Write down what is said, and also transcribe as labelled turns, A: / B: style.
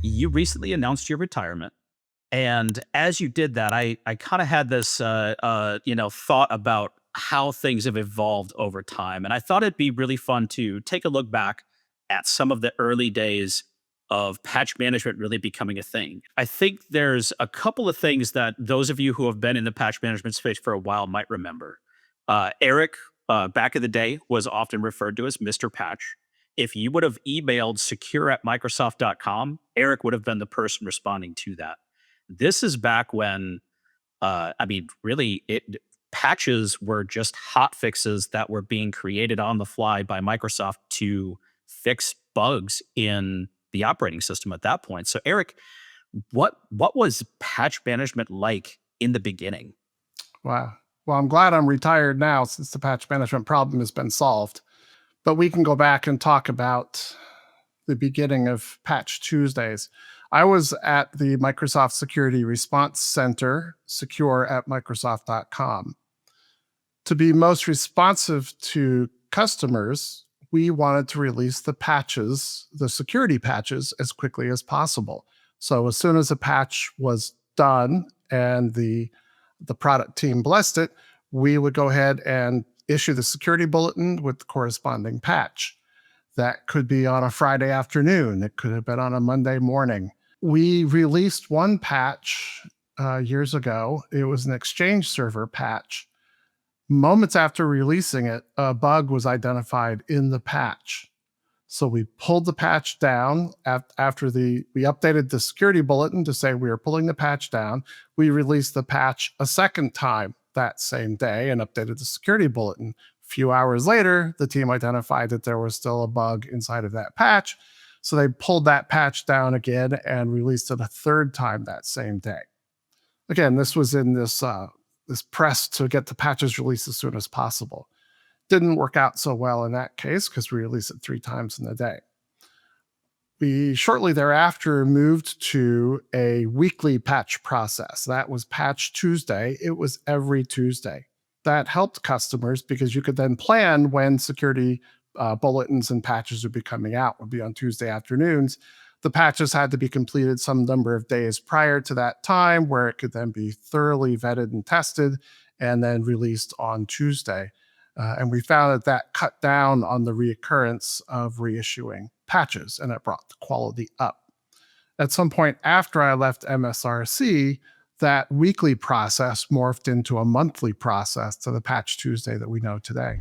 A: you recently announced your retirement. And as you did that, I kind of had this, thought about how things have evolved over time. And I thought it'd be really fun to take a look back at some of the early days of patch management really becoming a thing. I think there's a couple of things that those of you who have been in the patch management space for a while might remember. Eric, back in the day, was often referred to as Mr. Patch. If you would have emailed secure at Microsoft.com, Eric would have been the person responding to that. This is back when, really, patches were just hot fixes that were being created on the fly by Microsoft to fix bugs in the operating system at that point. So, Eric, what was patch management like in the beginning?
B: Wow. Well, I'm glad I'm retired now since the patch management problem has been solved. But we can go back and talk about the beginning of Patch Tuesdays. I was at the Microsoft Security Response Center, secure at Microsoft.com. To be most responsive to customers, we wanted to release the patches, the security patches, as quickly as possible. So as soon as a patch was done and the product team blessed it, we would go ahead and issue the security bulletin with the corresponding patch. That could be on a Friday afternoon. It could have been on a Monday morning. We released one patch years ago. It was an Exchange server patch. Moments after releasing it, a bug was identified in the patch. So we pulled the patch down after we updated the security bulletin to say we were pulling the patch down. We released the patch a second time that same day and updated the security bulletin. A few hours later, the team identified that there was still a bug inside of that patch. So they pulled that patch down again and released it a third time that same day. Again, this was in this press to get the patches released as soon as possible. Didn't work out so well in that case because we released it 3 times in a day. We shortly thereafter moved to a weekly patch process. That was Patch Tuesday. It was every Tuesday. That helped customers because you could then plan when security bulletins and patches would be coming out. Would be on Tuesday afternoons. The patches had to be completed some number of days prior to that time, where it could then be thoroughly vetted and tested and then released on Tuesday. And we found that cut down on the reoccurrence of reissuing patches, and it brought the quality up. At some point after I left MSRC, that weekly process morphed into a monthly process to the Patch Tuesday that we know today.